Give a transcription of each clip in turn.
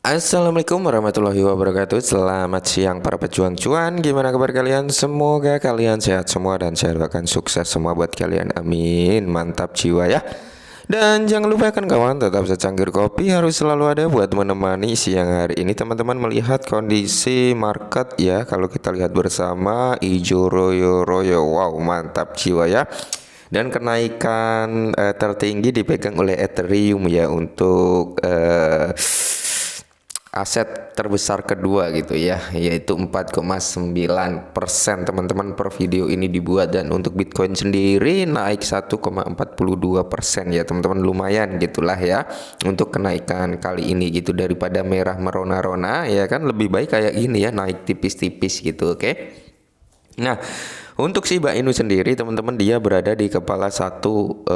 Assalamualaikum warahmatullahi wabarakatuh. Selamat siang para pejuang cuan. Gimana kabar kalian? Semoga kalian sehat semua dan saya doakan sukses semua buat kalian. Amin. Mantap jiwa ya. Dan jangan lupa kan kawan, tetap secangkir kopi harus selalu ada buat menemani siang hari ini. Teman-teman melihat kondisi market ya. Kalau kita lihat bersama ijo royo-royo. Wow, mantap jiwa ya. Dan kenaikan tertinggi dipegang oleh Ethereum ya untuk aset terbesar kedua gitu ya, yaitu 4,9% teman-teman per video ini dibuat. Dan untuk Bitcoin sendiri naik 1,42% ya teman-teman, lumayan gitulah ya untuk kenaikan kali ini gitu, daripada merah merona-rona ya kan, lebih baik kayak gini ya, naik tipis-tipis gitu. Oke. Nah, untuk Shiba Inu sendiri teman-teman, dia berada di kepala 116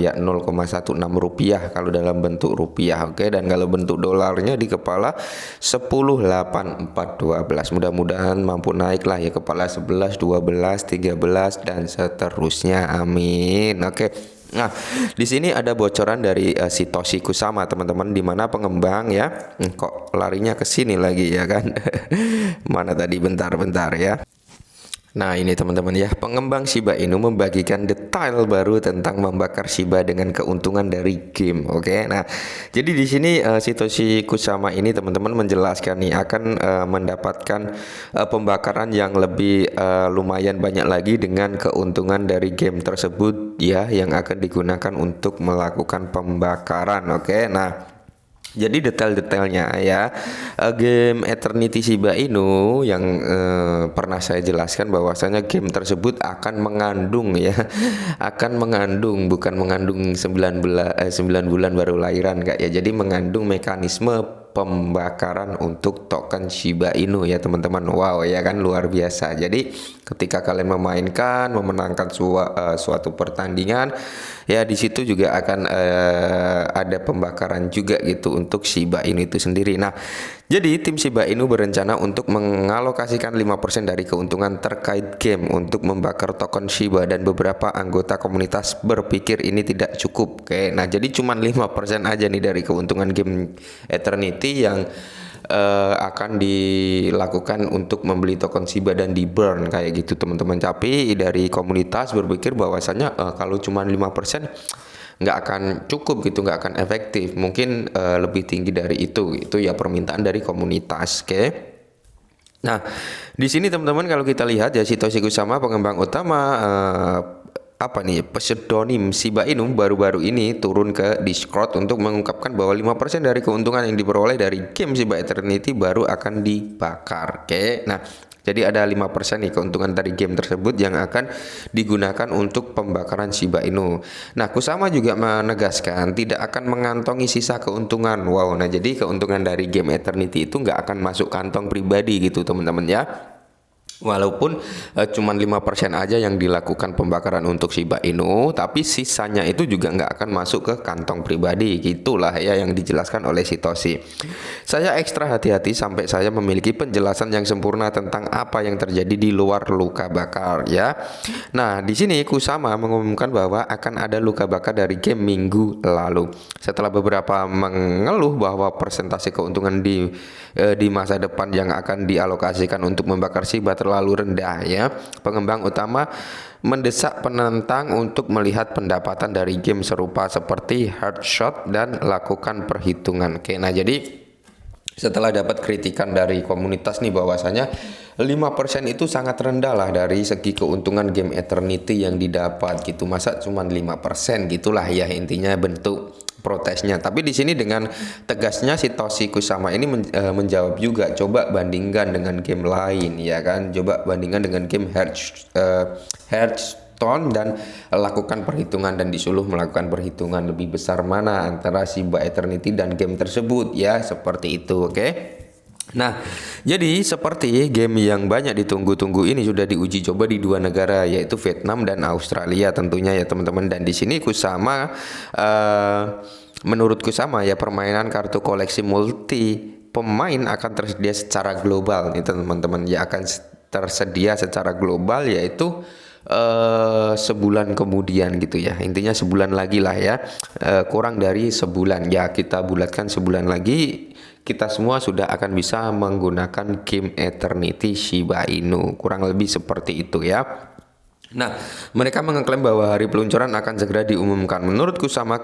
ya, 0,16 rupiah kalau dalam bentuk rupiah. Oke, dan kalau bentuk dolarnya di kepala 10,8412. Mudah-mudahan mampu naik lah ya, kepala 11, 12, 13 dan seterusnya. Amin. Oke. Nah, di sini ada bocoran dari Satoshi Kusama teman-teman, di mana pengembang ya, kok larinya ke sini lagi ya kan? Mana tadi, bentar-bentar ya. Nah ini teman-teman ya, pengembang Shiba Inu membagikan detail baru tentang membakar Shiba dengan keuntungan dari game. Oke, nah jadi di sini Satoshi Kusama ini teman-teman menjelaskan nih akan mendapatkan pembakaran yang lebih lumayan banyak lagi dengan keuntungan dari game tersebut ya, yang akan digunakan untuk melakukan pembakaran. Oke, nah jadi detail-detailnya ya, game Eternity Shiba Inu yang pernah saya jelaskan bahwasanya game tersebut akan mengandung ya, akan mengandung, bukan mengandung 9 bulan baru lahiran enggak ya. Jadi mengandung mekanisme pembakaran untuk token Shiba Inu ya teman-teman. Wow ya kan, luar biasa. Jadi ketika kalian memainkan, memenangkan suatu pertandingan ya, di situ juga akan ada pembakaran juga gitu untuk Shiba Inu itu sendiri. Nah, jadi tim Shiba Inu berencana untuk mengalokasikan 5% dari keuntungan terkait game untuk membakar token Shiba, dan beberapa anggota komunitas berpikir ini tidak cukup. Oke, nah jadi cuman 5% aja nih dari keuntungan game Eternity yang akan dilakukan untuk membeli token Shiba dan di burn kayak gitu teman-teman. Tapi dari komunitas berpikir bahwasanya kalau cuma 5% nggak akan cukup gitu, nggak akan efektif, mungkin lebih tinggi dari itu ya permintaan dari komunitas. Oke. Nah, di sini teman-teman kalau kita lihat ya, Satoshi Kusama pengembang utama apa nih, pseudonym Shiba Inu baru-baru ini turun ke Discord untuk mengungkapkan bahwa 5% dari keuntungan yang diperoleh dari game Shiba Eternity baru akan dibakar. Oke. Nah, jadi ada 5% nih keuntungan dari game tersebut yang akan digunakan untuk pembakaran Shiba Inu. Nah, Kusama juga menegaskan tidak akan mengantongi sisa keuntungan. Wow, nah jadi keuntungan dari game Eternity itu nggak akan masuk kantong pribadi gitu teman-teman ya. Walaupun cuman 5% aja yang dilakukan pembakaran untuk Shiba Inu, tapi sisanya itu juga nggak akan masuk ke kantong pribadi. Gitulah ya yang dijelaskan oleh Satoshi. Saya ekstra hati-hati sampai saya memiliki penjelasan yang sempurna tentang apa yang terjadi di luar luka bakar ya. Nah, di sini Kusama mengumumkan bahwa akan ada luka bakar dari game minggu lalu. Setelah beberapa mengeluh bahwa persentase keuntungan di masa depan yang akan dialokasikan untuk membakar Shiba terlalu rendah ya, pengembang utama mendesak penentang untuk melihat pendapatan dari game serupa seperti Heartshot dan lakukan perhitungan. Oke, nah jadi setelah dapat kritikan dari komunitas nih bahwasanya 5% itu sangat rendah lah dari segi keuntungan game Eternity yang didapat gitu. Masa cuma 5%, gitulah ya intinya bentuk protesnya. Tapi di sini dengan tegasnya Satoshi Kusama ini menjawab juga, coba bandingkan dengan game lain ya kan. Coba bandingkan dengan game Hearthstone dan lakukan perhitungan, dan disuruh melakukan perhitungan lebih besar mana antara Shiba Eternity dan game tersebut ya, seperti itu. Oke. Nah, jadi seperti game yang banyak ditunggu-tunggu ini sudah diuji coba di dua negara, yaitu Vietnam dan Australia tentunya ya teman-teman. Dan di sini Kusama menurut Kusama ya, permainan kartu koleksi multi pemain akan tersedia secara global nih teman-teman ya, akan tersedia secara global, yaitu sebulan kemudian gitu ya. Intinya sebulan lagi lah ya. Kurang dari sebulan ya, kita bulatkan sebulan lagi kita semua sudah akan bisa menggunakan game Eternity Shiba Inu. Kurang lebih seperti itu ya. Nah, mereka mengklaim bahwa hari peluncuran akan segera diumumkan. Menurutku sama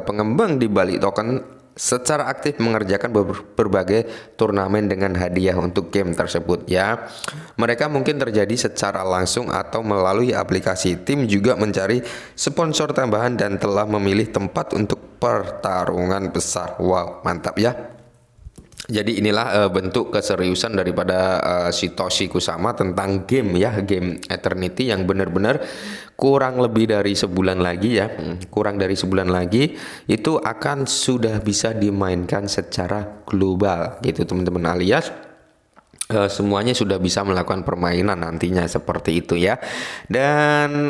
pengembang di balik token secara aktif mengerjakan berbagai turnamen dengan hadiah untuk game tersebut ya. Mereka mungkin terjadi secara langsung atau melalui aplikasi. Tim juga mencari sponsor tambahan dan telah memilih tempat untuk pertarungan besar. Wow, mantap ya. Jadi inilah bentuk keseriusan daripada Satoshi Kusama tentang game ya, game Eternity yang benar-benar kurang lebih dari sebulan lagi ya, kurang dari sebulan lagi itu akan sudah bisa dimainkan secara global gitu teman-teman, alias semuanya sudah bisa melakukan permainan nantinya seperti itu ya. Dan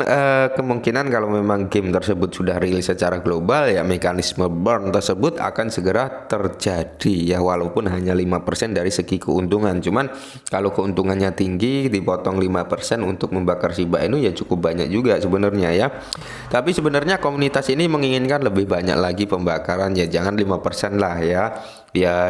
kemungkinan kalau memang game tersebut sudah rilis secara global ya, mekanisme burn tersebut akan segera terjadi ya, walaupun hanya 5% dari segi keuntungan. Cuman kalau keuntungannya tinggi dipotong 5% untuk membakar Shiba Inu ya cukup banyak juga sebenarnya ya. Tapi sebenarnya komunitas ini menginginkan lebih banyak lagi pembakaran ya, jangan 5% lah ya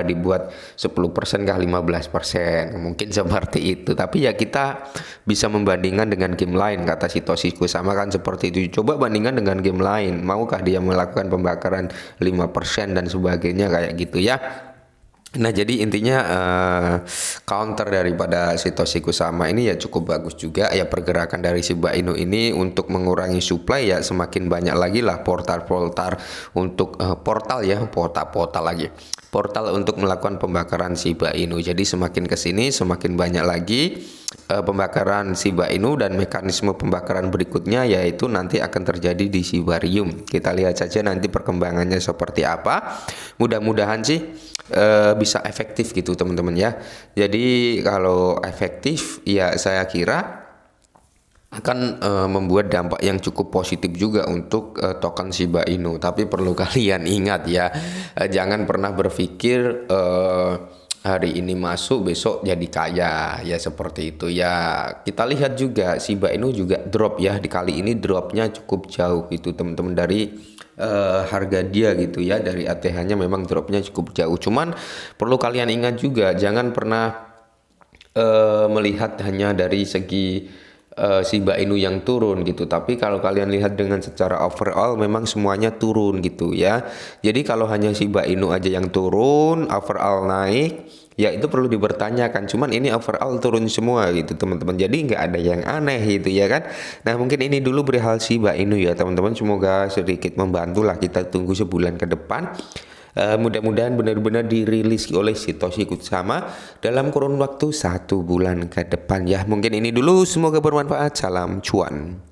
dibuat 10% kah 15%, mungkin seperti itu. Tapi ya kita bisa membandingkan dengan game lain, kata Satoshi Kusama kan seperti itu. Coba bandingkan dengan game lain, maukah dia melakukan pembakaran 5% dan sebagainya kayak gitu ya. Nah jadi intinya counter daripada Satoshi Kusama ini ya cukup bagus juga ya, pergerakan dari Shiba Inu ini untuk mengurangi supply ya, semakin banyak lagi lah portal-portal untuk portal untuk melakukan pembakaran Shiba Inu. Jadi semakin kesini semakin banyak lagi pembakaran Shiba Inu, dan mekanisme pembakaran berikutnya yaitu nanti akan terjadi di Shibarium. Kita lihat saja nanti perkembangannya seperti apa. Mudah-mudahan sih bisa efektif gitu teman-teman ya. Jadi kalau efektif ya saya kira akan membuat dampak yang cukup positif juga untuk token Shiba Inu. Tapi perlu kalian ingat ya, jangan pernah berpikir hari ini masuk besok jadi kaya ya, seperti itu ya. Kita lihat juga Shiba Inu juga drop ya, di kali ini dropnya cukup jauh gitu teman-teman dari harga dia gitu ya, dari ATH-nya memang dropnya cukup jauh. Cuman perlu kalian ingat juga, jangan pernah melihat hanya dari segi Shiba Inu yang turun gitu, tapi kalau kalian lihat dengan secara overall memang semuanya turun gitu ya. Jadi kalau hanya Shiba Inu aja yang turun, overall naik, ya itu perlu dipertanyakan. Cuman ini overall turun semua gitu teman-teman, jadi nggak ada yang aneh gitu ya kan. Nah mungkin ini dulu perihal Shiba Inu ya teman-teman, semoga sedikit membantu lah. Kita tunggu sebulan ke depan. Mudah-mudahan benar-benar dirilis oleh Satoshi Kusama dalam kurun waktu 1 bulan ke depan ya. Mungkin ini dulu, semoga bermanfaat. Salam cuan.